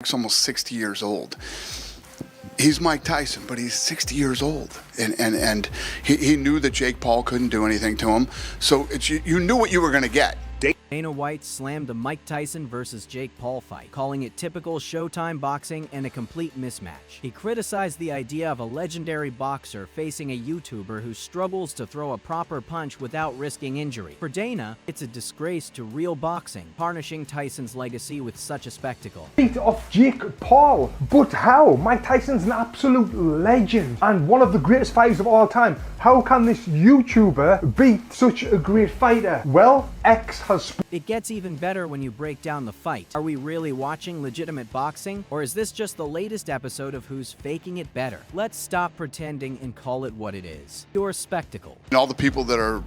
He's almost 60 years old. He's Mike Tyson, but he's 60 years old. And he knew that Jake Paul couldn't do anything to him. So you knew what you were going to get. Dana White slammed the Mike Tyson versus Jake Paul fight, calling it typical Showtime boxing and a complete mismatch. He criticized the idea of a legendary boxer facing a YouTuber who struggles to throw a proper punch without risking injury. For Dana, it's a disgrace to real boxing, tarnishing Tyson's legacy with such a spectacle. Beat off Jake Paul, but how? Mike Tyson's an absolute legend and one of the greatest fighters of all time. How can this YouTuber beat such a great fighter? Well, X has... It gets even better when you break down the fight. Are we really watching legitimate boxing? Or is this just the latest episode of Who's Faking It Better? Let's stop pretending and call it what it is. Pure spectacle. And all the people that are,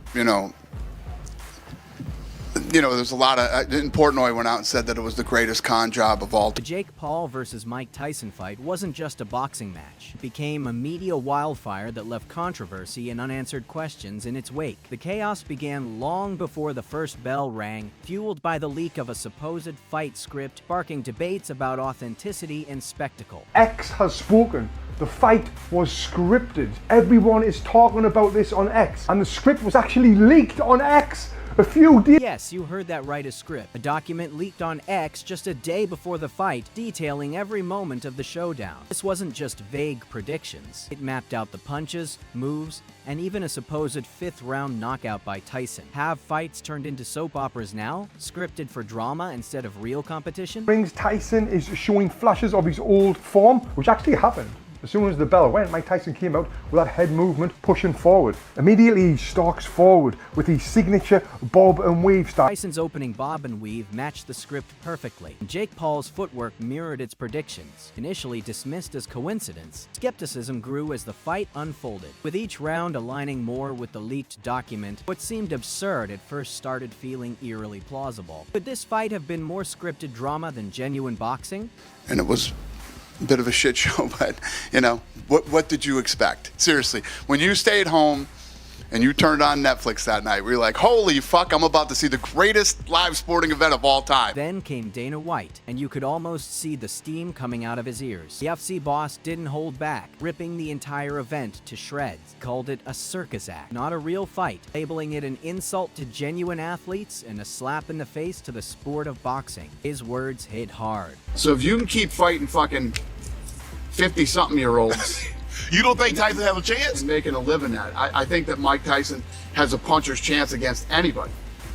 there's a lot of... in Portnoy went out and said that it was the greatest con job of all time. The Jake Paul versus Mike Tyson fight wasn't just a boxing match. It became a media wildfire that left controversy and unanswered questions in its wake. The chaos began long before the first bell rang, fueled by the leak of a supposed fight script, sparking debates about authenticity and spectacle. X has spoken. The fight was scripted. Everyone is talking about this on X, and the script was actually leaked on X. A few days. Yes, you heard that right, a script. A document leaked on X just a day before the fight, detailing every moment of the showdown. This wasn't just vague predictions. It mapped out the punches, moves, and even a supposed fifth-round knockout by Tyson. Have fights turned into soap operas now? Scripted for drama instead of real competition? Tyson is showing flashes of his old form, which actually happened. As soon as the bell went, Mike Tyson came out with that head movement, pushing forward. Immediately, he stalks forward with his signature bob and weave style. Tyson's opening bob and weave matched the script perfectly. Jake Paul's footwork mirrored its predictions. Initially dismissed as coincidence, skepticism grew as the fight unfolded. With each round aligning more with the leaked document, what seemed absurd at first started feeling eerily plausible. Could this fight have been more scripted drama than genuine boxing? And it was a bit of a shit show, but what did you expect? Seriously, when you stayed home and you turned on Netflix that night, we were like, holy fuck, I'm about to see the greatest live sporting event of all time. Then came Dana White, and you could almost see the steam coming out of his ears. The UFC boss didn't hold back, ripping the entire event to shreds. Called it a circus act, not a real fight, labeling it an insult to genuine athletes and a slap in the face to the sport of boxing. His words hit hard. So if you can keep fighting fucking 50-something-year-olds... You don't think Tyson has a chance? Making a living at it. I think that Mike Tyson has a puncher's chance against anybody.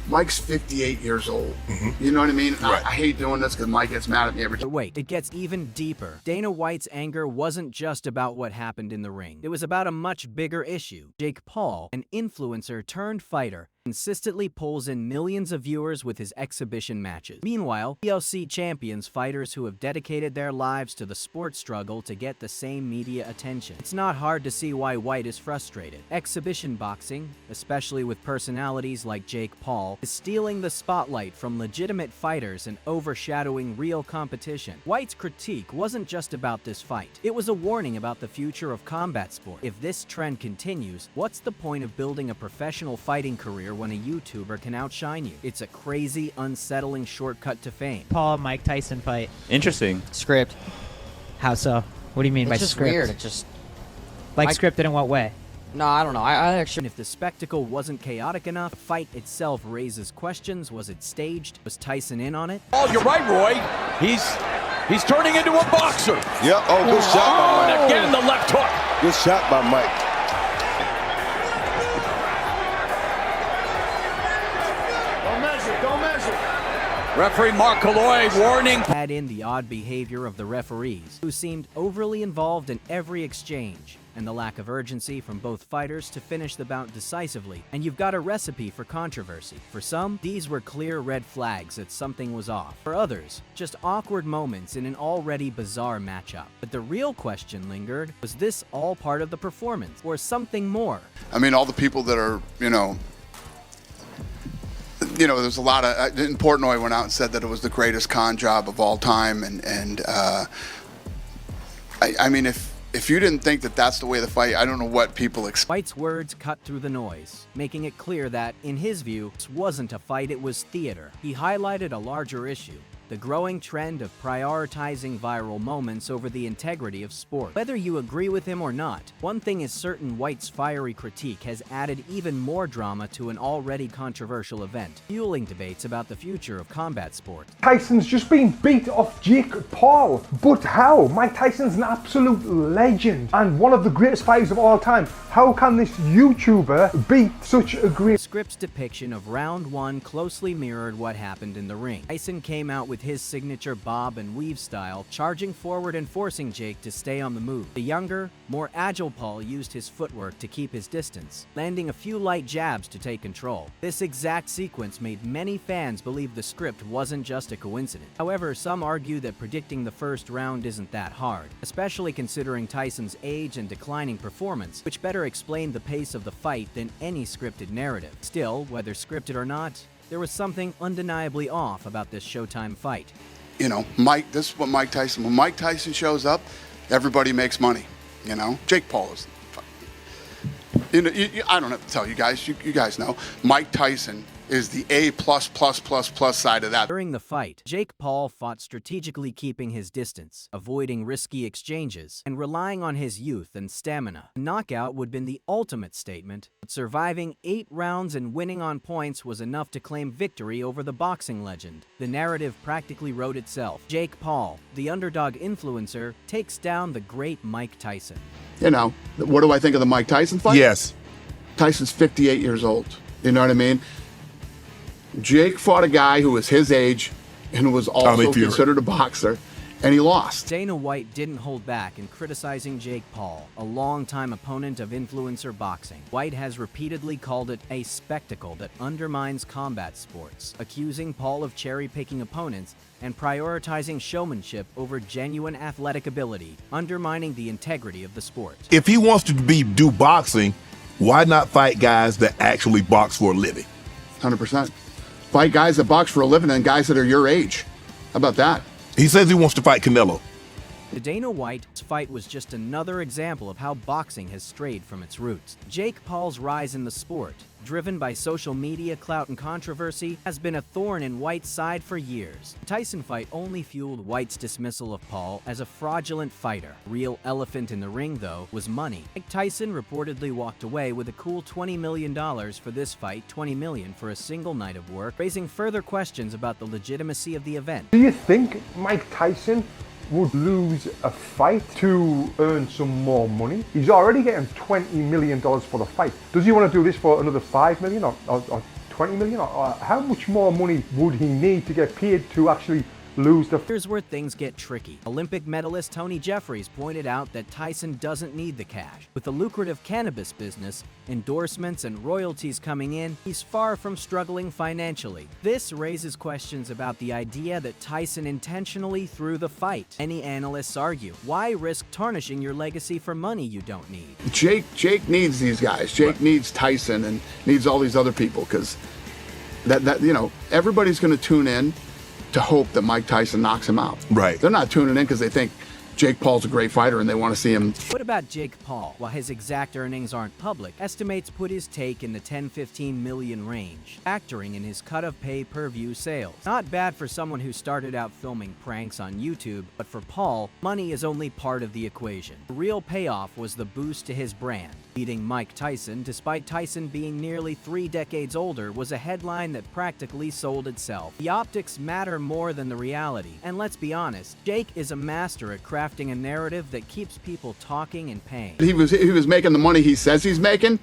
Mike's 58 years old. You know what I mean? Right. I hate doing this because Mike gets mad at me every time. But wait, it gets even deeper. Dana White's anger wasn't just about what happened in the ring. It was about a much bigger issue. Jake Paul, an influencer turned fighter, consistently pulls in millions of viewers with his exhibition matches. Meanwhile, PLC champions, fighters who have dedicated their lives to the sport, struggle to get the same media attention. It's not hard to see why White is frustrated. Exhibition boxing, especially with personalities like Jake Paul, is stealing the spotlight from legitimate fighters and overshadowing real competition. White's critique wasn't just about this fight. It was a warning about the future of combat sport. If this trend continues, what's the point of building a professional fighting career when a YouTuber can outshine you? It's a crazy, unsettling shortcut to fame. Paul Mike Tyson fight. Interesting. Script. How so? What do you mean by It's just script? weird. It just Like scripted in what way? no, I don't know. I And actually if the spectacle wasn't chaotic enough, the fight itself raises questions. Was it staged? Was Tyson in on it? Oh, you're right, Roy. He's turning into a boxer. Yep. Oh, good shot by And Mike. again, the left hook. Good shot by Mike. Referee Mark Calloy warning. Add in the odd behavior of the referees, who seemed overly involved in every exchange, and the lack of urgency from both fighters to finish the bout decisively, and you've got a recipe for controversy. For some, these were clear red flags that something was off. For others, just awkward moments in an already bizarre matchup. But the real question lingered, was this all part of the performance, or something more? I mean, all the people that are, there's a lot of... in Portnoy went out and said that it was the greatest con job of all time, I mean, if you didn't think that that's the way the fight, I don't know what people expect. White's words cut through the noise, making it clear that, in his view, this wasn't a fight, it was theater. He highlighted a larger issue. the growing trend of prioritizing viral moments over the integrity of sport. Whether you agree with him or not, one thing is certain: White's fiery critique has added even more drama to an already controversial event, fueling debates about the future of combat sport. Tyson's just been beat off Jake Paul. But how? Mike Tyson's an absolute legend and one of the greatest fighters of all time. How can this YouTuber beat such a great... The script's depiction of round one closely mirrored what happened in the ring. Tyson came out with his signature bob and weave style, charging forward and forcing Jake to stay on the move. The younger, more agile Paul used his footwork to keep his distance, landing a few light jabs to take control. This exact sequence made many fans believe the script wasn't just a coincidence. However, some argue that predicting the first round isn't that hard, especially considering Tyson's age and declining performance, which better explained the pace of the fight than any scripted narrative. Still, whether scripted or not, there was something undeniably off about this Showtime fight. You know, this is what Mike Tyson, when Mike Tyson shows up, everybody makes money, you know? Jake Paul is, you know, I don't have to tell you guys, you guys know, Mike Tyson is the A+++ side of that. During the fight, Jake Paul fought strategically, keeping his distance, avoiding risky exchanges, and relying on his youth and stamina. A knockout would have been the ultimate statement, but surviving 8 rounds and winning on points was enough to claim victory over the boxing legend. The narrative practically wrote itself. Jake Paul, the underdog influencer, takes down the great Mike Tyson. You know, what do I think of the Mike Tyson fight? Yes. Tyson's 58 years old. You know what I mean? Jake fought a guy who was his age and was also considered a boxer, and he lost. Dana White didn't hold back in criticizing Jake Paul, a longtime opponent of influencer boxing. White has repeatedly called it a spectacle that undermines combat sports, accusing Paul of cherry-picking opponents and prioritizing showmanship over genuine athletic ability, undermining the integrity of the sport. If he wants to do boxing, why not fight guys that actually box for a living? 100%. Fight guys that box for a living and guys that are your age. How about that? He says he wants to fight Canelo. The Dana White fight was just another example of how boxing has strayed from its roots. Jake Paul's rise in the sport, driven by social media clout and controversy, has been a thorn in White's side for years. The Tyson fight only fueled White's dismissal of Paul as a fraudulent fighter. The real elephant in the ring, though, was money. Mike Tyson reportedly walked away with a cool $20 million for this fight, $20 million for a single night of work, raising further questions about the legitimacy of the event. Do you think Mike Tyson would lose a fight to earn some more money? He's already getting $20 million for the fight. Does he want to do this for another $5 million or 20 million? Or how much more money would he need to get paid to actually lose the... Here's where things get tricky. Olympic medalist Tony Jeffries pointed out that Tyson doesn't need the cash. With a lucrative cannabis business, endorsements, and royalties coming in, he's far from struggling financially. This raises questions about the idea that Tyson intentionally threw the fight. Many analysts argue, why risk tarnishing your legacy for money you don't need? Jake needs these guys. Jake needs Tyson and needs all these other people, because that you know, everybody's going to tune in to hope that Mike Tyson knocks him out. Right. They're not tuning in because they think Jake Paul's a great fighter and they want to see him. What about Jake Paul? While his exact earnings aren't public, estimates put his take in the 10-15 million range, factoring in his cut of pay-per-view sales. Not bad for someone who started out filming pranks on YouTube, but for Paul, money is only part of the equation. The real payoff was the boost to his brand. Beating Mike Tyson, despite Tyson being nearly 3 decades older, was a headline that practically sold itself. The optics matter more than the reality, and let's be honest, Jake is a master at crafting a narrative that keeps people talking and paying. He was making the money he says he's making.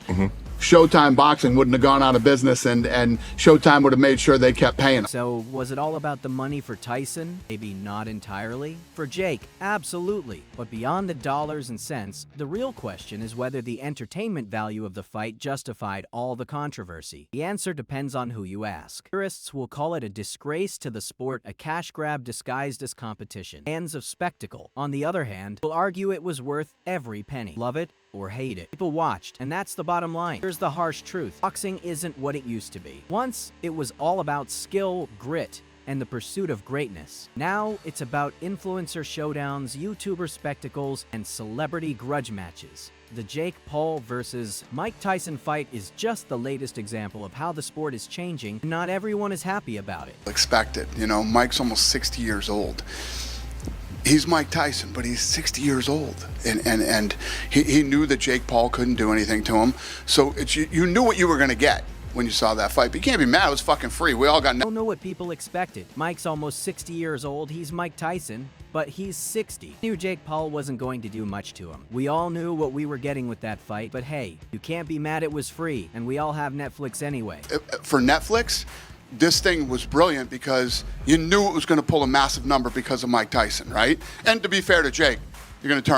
Showtime Boxing wouldn't have gone out of business, and Showtime would have made sure they kept paying him. So, was it all about the money for Tyson? Maybe not entirely. For Jake, absolutely. But beyond the dollars and cents, the real question is whether the entertainment value of the fight justified all the controversy. The answer depends on who you ask. Purists will call it a disgrace to the sport, a cash grab disguised as competition. Fans of spectacle, on the other hand, will argue it was worth every penny. Love it or hate it. People watched, and that's the bottom line. Here's the harsh truth. Boxing isn't what it used to be. Once, it was all about skill, grit, and the pursuit of greatness. Now, it's about influencer showdowns, YouTuber spectacles, and celebrity grudge matches. The Jake Paul versus Mike Tyson fight is just the latest example of how the sport is changing, and not everyone is happy about it. Expected. You know, Mike's almost 60 years old. He's Mike Tyson, but he's 60 years old. And he knew that Jake Paul couldn't do anything to him. So you knew what you were going to get when you saw that fight. But you can't be mad. It was fucking free. We all got... I don't know what people expected. Mike's almost 60 years old. He's Mike Tyson, but he's 60. Knew Jake Paul wasn't going to do much to him. We all knew what we were getting with that fight, but hey, you can't be mad it was free, and we all have Netflix anyway. For Netflix, this thing was brilliant because you knew it was going to pull a massive number because of Mike Tyson, right? And to be fair to Jake, you're going to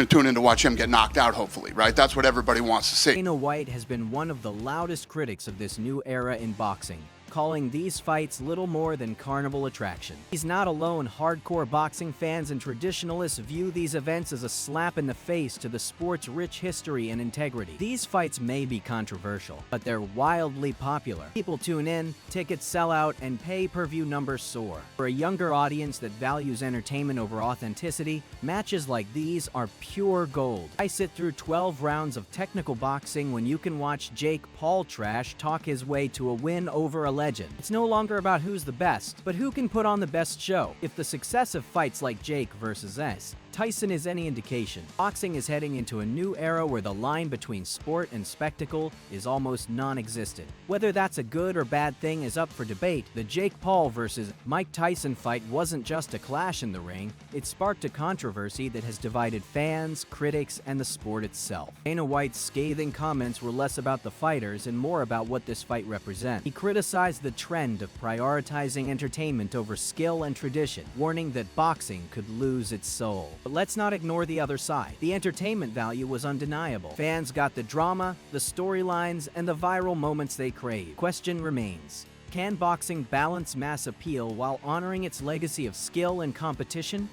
tune in to watch him get knocked out, hopefully, right? That's what everybody wants to see. Dana White has been one of the loudest critics of this new era in boxing, calling these fights little more than carnival attraction. He's not alone. Hardcore boxing fans and traditionalists view these events as a slap in the face to the sport's rich history and integrity. These fights may be controversial, but they're wildly popular. People tune in, tickets sell out, and pay-per-view numbers soar. For a younger audience that values entertainment over authenticity, matches like these are pure gold. I sit through 12 rounds of technical boxing when you can watch Jake Paul trash talk his way to a win over a legend. It's no longer about who's the best, but who can put on the best show. If the success of fights like Jake versus Tyson is any indication, boxing is heading into a new era where the line between sport and spectacle is almost non-existent. Whether that's a good or bad thing is up for debate. The Jake Paul versus Mike Tyson fight wasn't just a clash in the ring, it sparked a controversy that has divided fans, critics, and the sport itself. Dana White's scathing comments were less about the fighters and more about what this fight represents. He criticized the trend of prioritizing entertainment over skill and tradition, warning that boxing could lose its soul. But let's not ignore the other side. The entertainment value was undeniable. Fans got the drama, the storylines, and the viral moments they crave. Question remains: can boxing balance mass appeal while honoring its legacy of skill and competition?